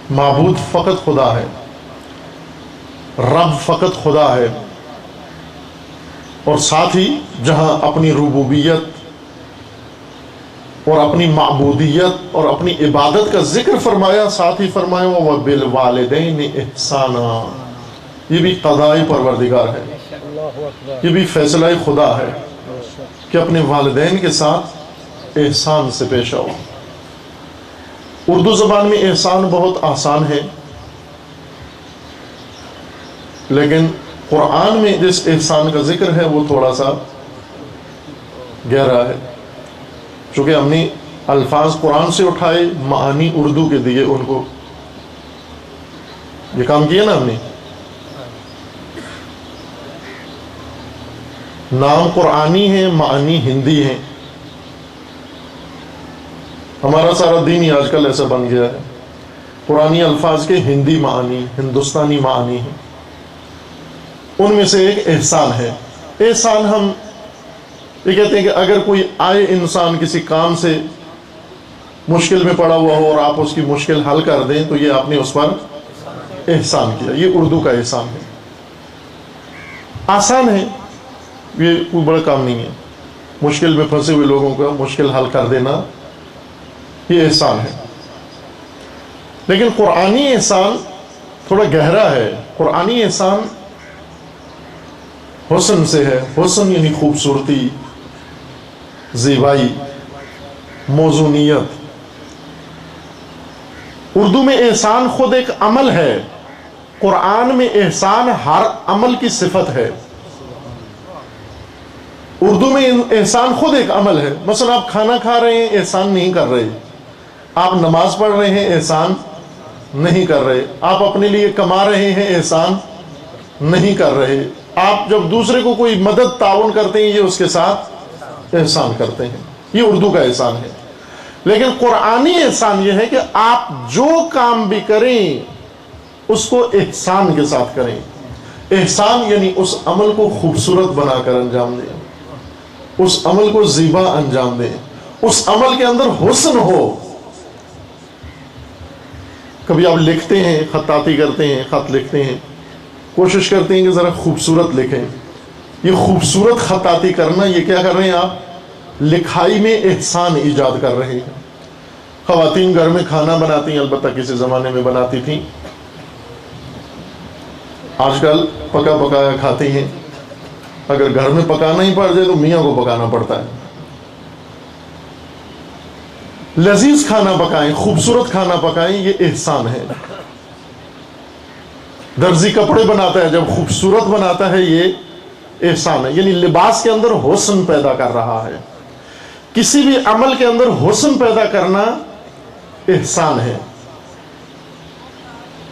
معبود فقط خدا ہے، رب فقط خدا ہے، اور ساتھ ہی جہاں اپنی ربوبیت اور اپنی معبودیت اور اپنی عبادت کا ذکر فرمایا، ساتھ ہی فرمایا وَبِالْوَالِدَيْنِ احسانا، یہ بھی قضاء پروردگار ہے، یہ بھی فیصلہ خدا ہے کہ اپنے والدین کے ساتھ احسان سے پیش آؤ۔ اردو زبان میں احسان بہت آسان ہے، لیکن قرآن میں جس احسان کا ذکر ہے وہ تھوڑا سا گہرا ہے، چونکہ ہم نے الفاظ قرآن سے اٹھائے، معانی اردو کے دیے ان کو، یہ کام کیا نا ہم نے۔ نام قرآنی ہے، معانی ہندی ہیں۔ ہمارا سارا دین ہی آج کل ایسا بن گیا ہے، قرآنی الفاظ کے ہندی معانی، ہندوستانی معانی ہیں۔ ان میں سے ایک احسان ہے۔ احسان ہم یہ کہتے ہیں کہ اگر کوئی آئے انسان کسی کام سے مشکل میں پڑا ہوا ہو اور آپ اس کی مشکل حل کر دیں تو یہ آپ نے اس پر احسان کیا، یہ اردو کا احسان ہے۔ آسان ہے، یہ کوئی بڑا کام نہیں ہے، مشکل میں پھنسے ہوئے لوگوں کا مشکل حل کر دینا یہ احسان ہے۔ لیکن قرآنی احسان تھوڑا گہرا ہے۔ قرآنی احسان حسن سے ہے، حسن یعنی خوبصورتی، زیبائی، موزونیت۔ اردو میں احسان خود ایک عمل ہے، قرآن میں احسان ہر عمل کی صفت ہے۔ اردو میں احسان خود ایک عمل ہے۔ مثلا آپ کھانا کھا رہے ہیں، احسان نہیں کر رہے، آپ نماز پڑھ رہے ہیں، احسان نہیں کر رہے، آپ اپنے لیے کما رہے ہیں، احسان نہیں کر رہے، آپ جب دوسرے کو کوئی مدد تعاون کرتے ہیں یہ اس کے ساتھ احسان کرتے ہیں، یہ اردو کا احسان ہے۔ لیکن قرآنی احسان یہ ہے کہ آپ جو کام بھی کریں اس کو احسان کے ساتھ کریں۔ احسان یعنی اس عمل کو خوبصورت بنا کر انجام دیں، اس عمل کو زیبا انجام دیں، اس عمل کے اندر حسن ہو۔ کبھی آپ لکھتے ہیں، خطاطی کرتے ہیں، خط لکھتے ہیں، کوشش کرتے ہیں کہ ذرا خوبصورت لکھیں۔ یہ خوبصورت خطاطی کرنا، یہ کیا کر رہے ہیں آپ؟ لکھائی میں احسان ایجاد کر رہے ہیں۔ خواتین گھر میں کھانا بناتی ہیں، البتہ کسی زمانے میں بناتی تھیں، آج کل پکا پکایا کھاتی ہیں۔ اگر گھر میں پکانا ہی پڑ جائے تو میاں کو پکانا پڑتا ہے۔ لذیذ کھانا پکائیں، خوبصورت کھانا پکائیں، یہ احسان ہے۔ درزی کپڑے بناتا ہے، جب خوبصورت بناتا ہے یہ احسان ہے، یعنی لباس کے اندر حسن پیدا کر رہا ہے۔ کسی بھی عمل کے اندر حسن پیدا کرنا احسان ہے۔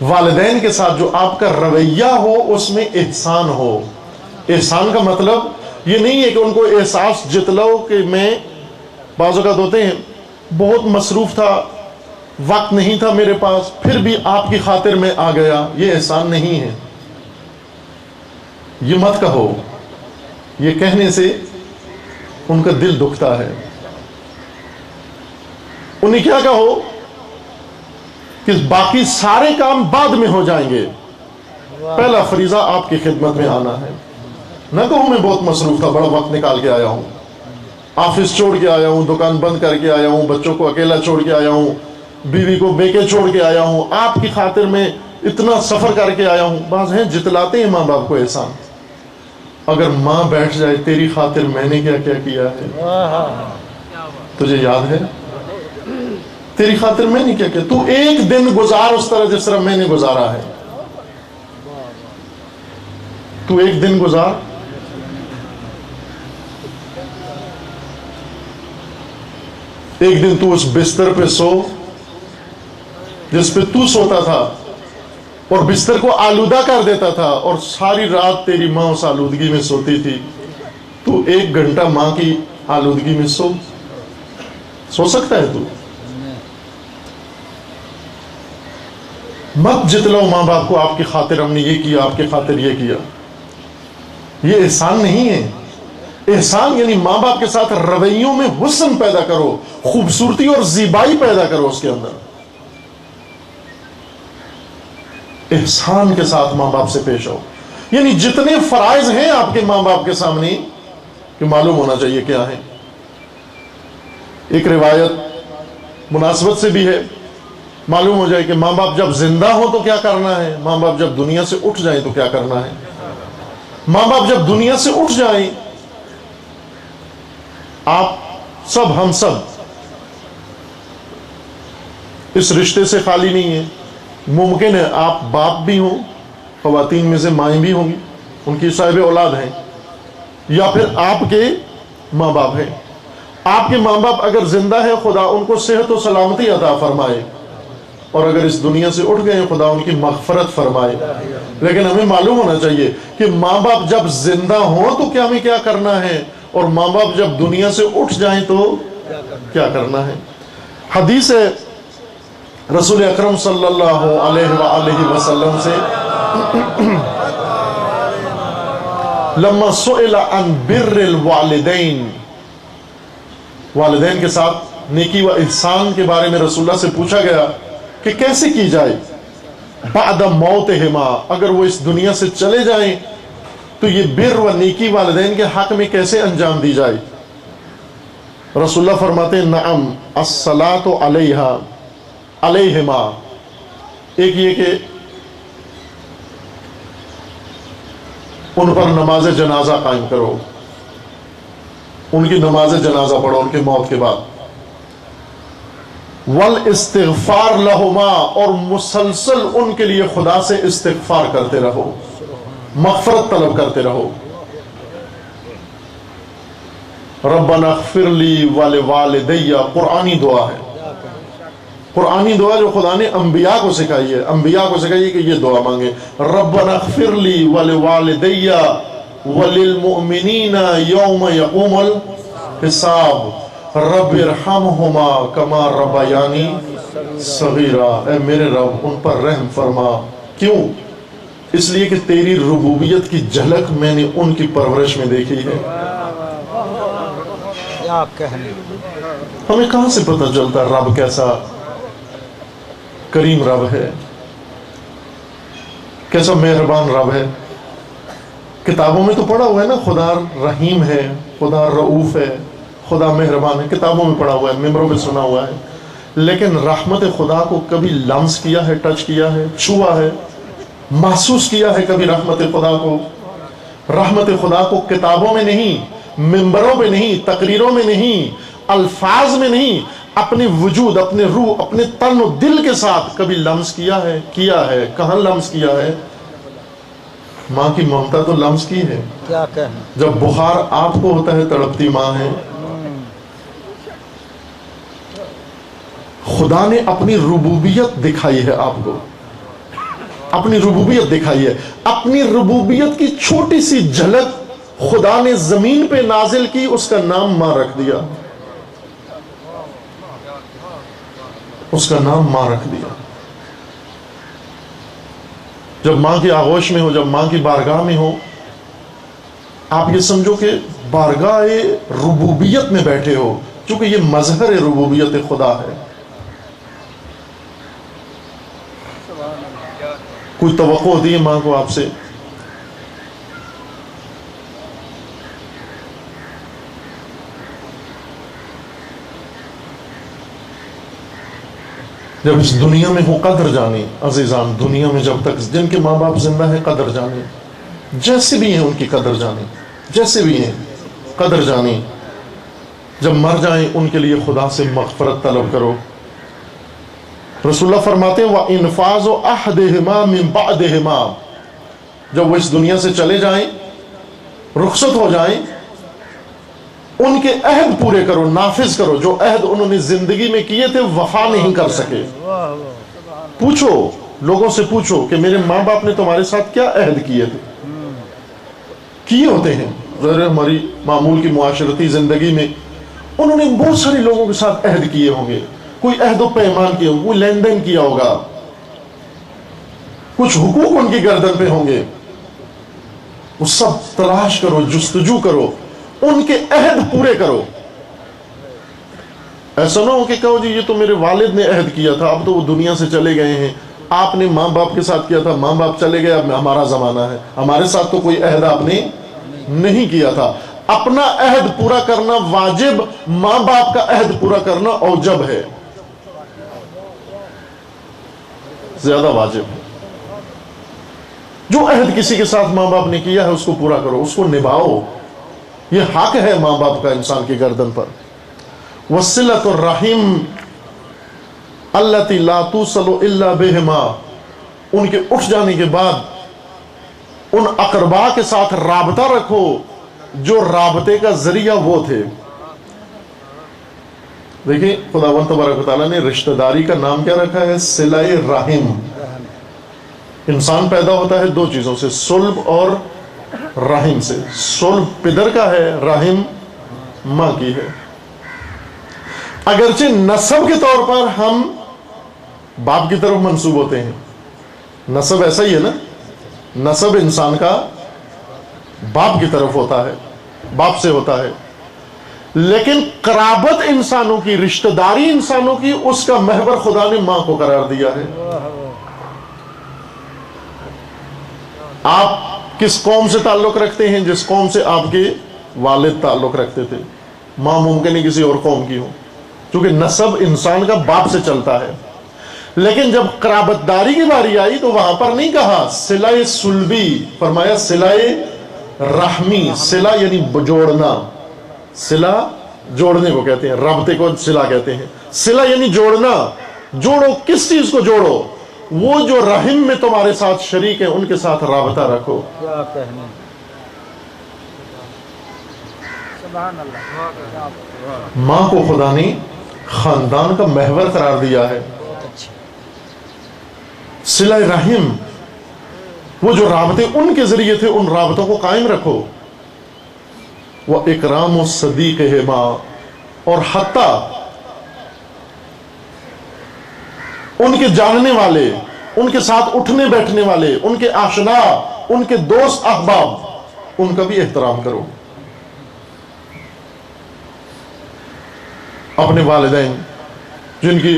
والدین کے ساتھ جو آپ کا رویہ ہو اس میں احسان ہو۔ احسان کا مطلب یہ نہیں ہے کہ ان کو احساس جتلاؤ کہ میں، بعض اوقات ہوتے ہیں بہت مصروف تھا، وقت نہیں تھا میرے پاس، پھر بھی آپ کی خاطر میں آ گیا، یہ احسان نہیں ہے۔ یہ مت کہو، یہ کہنے سے ان کا دل دکھتا ہے۔ انہیں کیا کہو کہ باقی سارے کام بعد میں ہو جائیں گے، پہلا فریضہ آپ کی خدمت میں آنا ہے۔ نہ کہو میں بہت مصروف تھا، بڑا وقت نکال کے آیا ہوں، آفس چھوڑ کے آیا ہوں، دکان بند کر کے آیا ہوں، بچوں کو اکیلا چھوڑ کے آیا ہوں، بیوی کو بیکے چھوڑ کے آیا ہوں، آپ کی خاطر میں اتنا سفر کر کے آیا ہوں۔ بعض ہیں جتلاتے ہیں ماں باپ کو احسان۔ اگر ماں بیٹھ جائے تیری خاطر میں نے کیا کیا کیا ہے، تجھے یاد ہے؟ تیری خاطر میں نے کیا کیا، تو ایک دن گزار اس طرح جس طرح میں نے گزارا ہے، تو ایک دن گزار۔ ایک دن تو اس بستر پہ سو جس پہ تو سوتا تھا اور بستر کو آلودہ کر دیتا تھا، اور ساری رات تیری ماں اس آلودگی میں سوتی تھی، تو ایک گھنٹہ ماں کی آلودگی میں سو سکتا ہے؟ تو مت جتلاؤ ماں باپ کو، آپ کی خاطر ہم نے یہ کیا، آپ کی خاطر یہ کیا، یہ احسان نہیں ہے۔ احسان یعنی ماں باپ کے ساتھ رویوں میں حسن پیدا کرو، خوبصورتی اور زیبائی پیدا کرو اس کے اندر۔ احسان کے ساتھ ماں باپ سے پیش آؤ. یعنی جتنے فرائض ہیں آپ کے ماں باپ کے سامنے کہ معلوم ہونا چاہیے کیا ہے. ایک روایت مناسبت سے بھی ہے، معلوم ہو جائے کہ ماں باپ جب زندہ ہو تو کیا کرنا ہے، ماں باپ جب دنیا سے اٹھ جائیں تو کیا کرنا ہے. ماں باپ جب دنیا سے اٹھ جائیں، آپ سب، ہم سب اس رشتے سے خالی نہیں ہیں. ممکن ہے آپ باپ بھی ہوں، خواتین میں سے مائیں بھی ہوں گی، ان کی صاحب اولاد ہیں، یا پھر آپ کے ماں باپ ہیں. آپ کے ماں باپ اگر زندہ ہے، خدا ان کو صحت و سلامتی عطا فرمائے، اور اگر اس دنیا سے اٹھ گئے خدا ان کی مغفرت فرمائے. لیکن ہمیں معلوم ہونا چاہیے کہ ماں باپ جب زندہ ہوں تو کیا ہمیں کیا کرنا ہے، اور ماں باپ جب دنیا سے اٹھ جائیں تو کیا کرنا ہے. حدیث ہے رسول اکرم صلی اللہ علیہ وآلہ وسلم سے، لما سئل عن بر الوالدین، والدین کے ساتھ نیکی و احسان کے بارے میں رسول اللہ سے پوچھا گیا کہ کیسے کی جائے. بعد موتہما، اگر وہ اس دنیا سے چلے جائیں تو یہ بر و نیکی والدین کے حق میں کیسے انجام دی جائے. رسول اللہ فرماتے ہیں نعم الصلاۃ علیہا علیہما، ایک یہ کہ ان پر نماز جنازہ قائم کرو، ان کی نماز جنازہ پڑھو ان کے موت کے بعد. والاستغفار لہما، اور مسلسل ان کے لیے خدا سے استغفار کرتے رہو، مغفرت طلب کرتے رہو. ربنا اغفر لی ولوالدی، قرآنی دعا ہے، قرآنی دعا جو خدا نے انبیاء کو سکھائی ہے. انبیاء کو سکھائی ہے کہ یہ دعا مانگے، ربنا اغفر لی ولوالدی وللمؤمنین یوم یقوم الحساب رب ارحمہما کما ربیانی صغیرا. اے میرے رب ان پر رحم فرما. کیوں؟ اس لیے کہ تیری ربوبیت کی جھلک میں نے ان کی پرورش میں دیکھی ہے. ہمیں کہاں سے پتہ چلتا رب کیسا کریم رب ہے، کیسا مہربان رب ہے. کتابوں میں تو پڑھا ہوا ہے نا، خدا رحیم ہے، خدا رؤوف ہے، خدا مہربان ہے، کتابوں میں پڑھا ہوا ہے، ممبروں میں سنا ہوا ہے. لیکن رحمت خدا کو کبھی لمس کیا ہے، ٹچ کیا ہے، چھوا ہے، محسوس کیا ہے کبھی رحمت خدا کو؟ رحمت خدا کو کتابوں میں نہیں، ممبروں پہ نہیں، تقریروں میں نہیں، الفاظ میں نہیں، اپنے وجود، اپنے روح، اپنے تن و دل کے ساتھ کبھی لمس کیا ہے؟ کہاں لمس کیا ہے؟ ماں کی ممتا تو لمس کی ہے. جب بخار آپ کو ہوتا ہے تڑپتی ماں ہے. خدا نے اپنی ربوبیت دکھائی ہے آپ کو، اپنی ربوبیت دکھائی ہے. اپنی ربوبیت کی چھوٹی سی جھلک خدا نے زمین پہ نازل کی، اس کا نام ماں رکھ دیا، اس کا نام ماں رکھ دیا. جب ماں کی آغوش میں ہو، جب ماں کی بارگاہ میں ہو، آپ یہ سمجھو کہ بارگاہ ربوبیت میں بیٹھے ہو، چونکہ یہ مظہر ربوبیت خدا ہے. کوئی توقع ہوتی ہے ماں کو آپ سے؟ جب اس دنیا میں ہو قدر جانی. عزیزان، دنیا میں جب تک جن کے ماں باپ زندہ ہیں قدر جانی، جیسے بھی ہیں ان کی قدر جانی، جیسے بھی ہیں قدر جانی. جب مر جائیں ان کے لیے خدا سے مغفرت طلب کرو. رسول اللہ فرماتے ہیں وَإِنْفَاذُ أَحْدِهِمَا مِنْ بَعْدِهِمَا، جب وہ اس دنیا سے چلے جائیں، رخصت ہو جائیں، ان کے عہد پورے کرو، نافذ کرو. جو عہد انہوں نے زندگی میں کیے تھے وفا نہیں کر سکے. پوچھو، لوگوں سے پوچھو کہ میرے ماں باپ نے تمہارے ساتھ کیا عہد کیے تھے. کیے ہوتے ہیں ظاہر ہماری معمول کی معاشرتی زندگی میں انہوں نے بہت سارے لوگوں کے ساتھ عہد کیے ہوں گے، کوئی عہد و پیمان کیے ہوں، کوئی لین دین کیا ہوگا، کچھ حقوق ان کی گردن پہ ہوں گے. وہ سب تلاش کرو، جستجو کرو، ان کے عہد پورے کرو. ایسا نہ ہو کہ کہو جی یہ تو میرے والد نے عہد کیا تھا، اب تو وہ دنیا سے چلے گئے ہیں، آپ نے ماں باپ کے ساتھ کیا تھا، ماں باپ چلے گئے، اب ہمارا زمانہ ہے، ہمارے ساتھ تو کوئی عہد آپ نے نہیں کیا تھا۔ اپنا عہد پورا کرنا واجب، ماں باپ کا عہد پورا کرنا اوجب ہے، زیادہ واجب ہے۔ جو عہد کسی کے ساتھ ماں باپ نے کیا ہے اس کو پورا کرو، اس کو نبھاؤ، یہ حق ہے ماں باپ کا انسان کی گردن پر۔ وصلۃ الرحم التی لا توصل الا بہما، ان کے اٹھ جانے کے بعد ان اقربا کے ساتھ رابطہ رکھو جو رابطے کا ذریعہ وہ تھے۔ دیکھیں خداوند تبارک و تعالیٰ نے رشتہ داری کا نام کیا رکھا ہے؟ صلہ رحم۔ انسان پیدا ہوتا ہے دو چیزوں سے، صلب اور رحم سے۔ صلب پدر کا ہے، رحم ماں کی ہے۔ اگرچہ نسب کے طور پر ہم باپ کی طرف منسوب ہوتے ہیں، نسب ایسا ہی ہے نا، نسب انسان کا باپ کی طرف ہوتا ہے، باپ سے ہوتا ہے، لیکن قرابت انسانوں کی، رشتہ داری انسانوں کی، اس کا محور خدا نے ماں کو قرار دیا ہے۔ آپ کس قوم سے تعلق رکھتے ہیں؟ جس قوم سے آپ کے والد تعلق رکھتے تھے، ماں ممکن ہے کسی اور قوم کی ہو، کیونکہ نسب انسان کا باپ سے چلتا ہے۔ لیکن جب قرابت داری کی باری آئی تو وہاں پر نہیں کہا صلہ صلبی، فرمایا صلہ رحمی۔ صلہ یعنی جوڑنا، صلہ جوڑنے کو کہتے ہیں، رابطے کو صلہ کہتے ہیں۔ صلہ یعنی جوڑنا۔ جوڑو، کس چیز کو جوڑو؟ وہ جو رحم میں تمہارے ساتھ شریک ہیں ان کے ساتھ رابطہ رکھو۔ ماں کو خدا نے خاندان کا محور قرار دیا ہے۔ صلہ رحم، وہ جو رابطے ان کے ذریعے تھے ان رابطوں کو قائم رکھو۔ وہ اکرام الصدیق ہے ماں، اور حتیٰ ان کے جاننے والے، ان کے ساتھ اٹھنے بیٹھنے والے، ان کے آشنا، ان کے دوست احباب، ان کا بھی احترام کرو۔ اپنے والدین، جن کی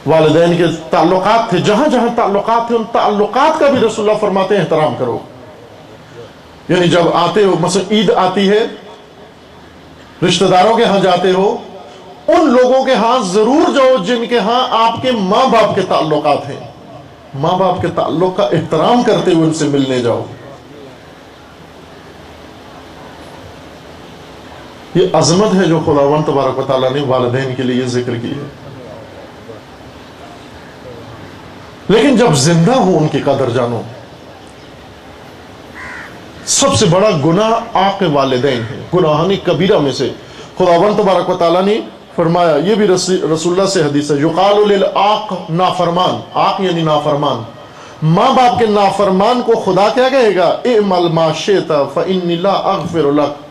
والدین کے تعلقات تھے، جہاں جہاں تعلقات تھے ان تعلقات کا بھی رسول اللہ فرماتے ہیں احترام کرو۔ یعنی جب آتے ہو، مثلا عید آتی ہے، رشتہ داروں کے ہاں جاتے ہو، ان لوگوں کے ہاں ضرور جاؤ جن کے ہاں آپ کے ماں باپ کے تعلقات ہیں۔ ماں باپ کے تعلق کا احترام کرتے ہوئے ان سے ملنے جاؤ۔ یہ عظمت ہے جو خداوند تبارک و تعالیٰ نے والدین کے لیے ذکر کی ہے۔ لیکن جب زندہ ہو ان کی قدر جانو۔ سب سے بڑا گناہ عاق والدین ہے، گناہان کبیرہ میں سے۔ خداوند تبارک و تعالیٰ نے فرمایا، یہ بھی رسول اللہ سے حدیث ہے، یقال للعاق نافرمان، عاق یعنی نافرمان۔ ماں باپ کے نافرمان کو خدا کیا کہے گا؟ اعمل ما شئت فإنی لا اغفر لک۔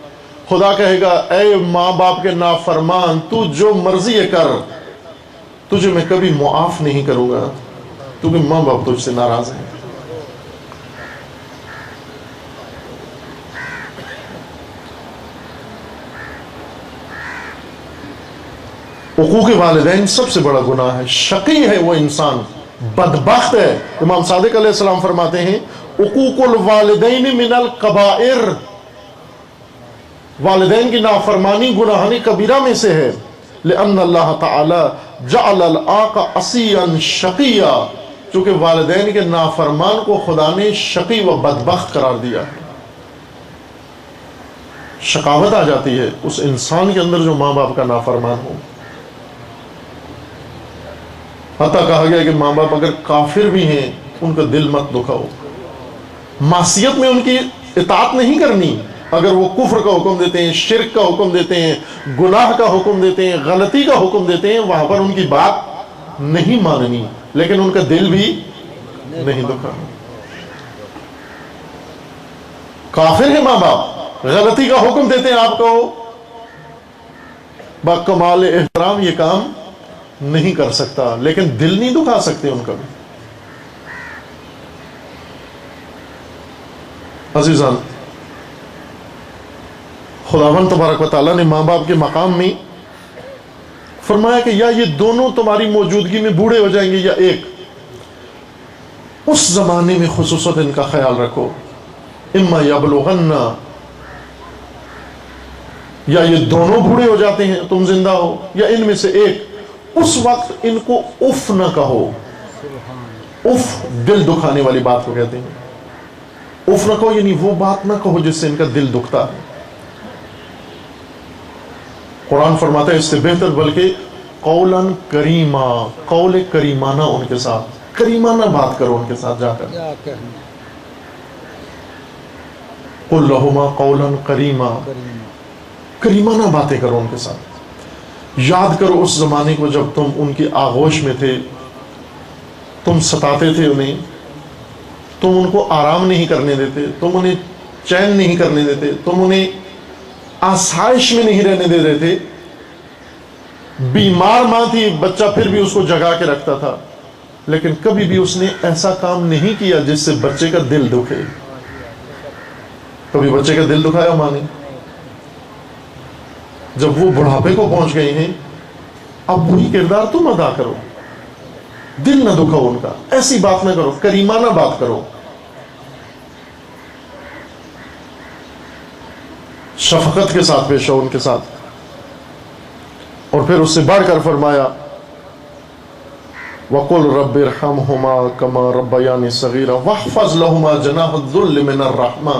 خدا کہے گا اے ماں باپ کے نافرمان، تو جو مرضی کر، تجھے میں کبھی معاف نہیں کروں گا، کیونکہ ماں باپ تجھ سے ناراض ہیں۔ حقوق والدین سب سے بڑا گناہ ہے، شقی ہے وہ انسان، بدبخت ہے۔ امام صادق علیہ السلام فرماتے ہیں حقوق الوالدین من الکبائر، والدین کی نافرمانی گناہان کبیرہ میں سے ہے۔ لأن اللہ تعالی جعل العاق عصیا شقیا، چونکہ والدین کے نافرمان کو خدا نے شقی و بدبخت قرار دیا ہے۔ شقاوت آ جاتی ہے اس انسان کے اندر جو ماں باپ کا نافرمان ہو۔ حتیٰ کہا گیا کہ ماں باپ اگر کافر بھی ہیں ان کا دل مت دکھاؤ، معصیت میں ان کی اطاعت نہیں کرنی۔ اگر وہ کفر کا حکم دیتے ہیں، شرک کا حکم دیتے ہیں، گناہ کا حکم دیتے ہیں، غلطی کا حکم دیتے ہیں، وہاں پر ان کی بات نہیں ماننی، لیکن ان کا دل بھی نہیں دکھانا۔ کافر ہے ماں باپ، غلطی کا حکم دیتے ہیں، آپ کو بکمال احترام یہ کام نہیں کر سکتا، لیکن دل نہیں دکھا سکتے ان کا بھی۔ عزیزان، خداوند تبارک و تعالیٰ نے ماں باپ کے مقام میں فرمایا کہ یا یہ دونوں تمہاری موجودگی میں بوڑھے ہو جائیں گے یا ایک. اس زمانے میں خصوصاً ان کا خیال رکھو. اما یبلغن، یا یہ دونوں بوڑھے ہو جاتے ہیں تم زندہ ہو، یا ان میں سے ایک. اس وقت ان کو اف نہ کہو. اف دل دکھانے والی بات کو کہتے ہیں. اف نہ کہو یعنی وہ بات نہ کہو جس سے ان کا دل دکھتا ہے. قرآن فرماتا ہے اس سے بہتر بلکہ قولاً کریما، قول کریمانہ ان کے ساتھ، کریمانہ بات کرو ان کے ساتھ جا کر. قل لہما قولاً کریما، کریمانہ باتیں کرو ان کے ساتھ. یاد کرو اس زمانے کو جب تم ان کی آغوش میں تھے، تم ستاتے تھے انہیں، تم ان کو آرام نہیں کرنے دیتے، تم انہیں چین نہیں کرنے دیتے، تم انہیں آسائش میں نہیں رہنے دے رہے تھے. بیمار ماں تھی، بچہ پھر بھی اس کو جگا کے رکھتا تھا، لیکن کبھی بھی اس نے ایسا کام نہیں کیا جس سے بچے کا دل دکھے. کبھی بچے کا دل دکھایا ماں نے؟ جب وہ بڑھاپے کو پہنچ گئے ہیں، اب وہی کردار تم ادا کرو. دل نہ دکھاؤ ان کا، ایسی بات نہ کرو، کریمانہ بات کرو. شفقت کے ساتھ پیش ہو ان کے ساتھ. اور پھر اس سے بڑھ کر فرمایا وَقُلْ رَبِّ ارْحَمْهُمَا كَمَا رَبَّيَانِي صَغِيرًا وَاحْفَظْ لَهُمَا جَنَاحَ الذُّلِّ مِنَ الرَّحْمَةِ.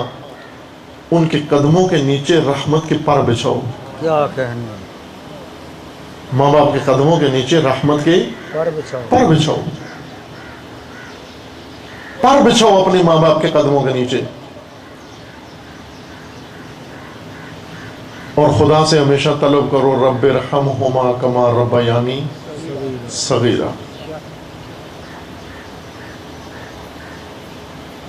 ان کے قدموں کے نیچے رحمت کے پر بچھاؤ. کیا کہنا، ماں باپ کے قدموں کے نیچے رحمت کے پر بچھاؤ. پر بچھاؤ اپنے ماں باپ کے قدموں کے نیچے. اور خدا سے ہمیشہ طلب کرو رب ارحمہما کما ربیانی صغیرا.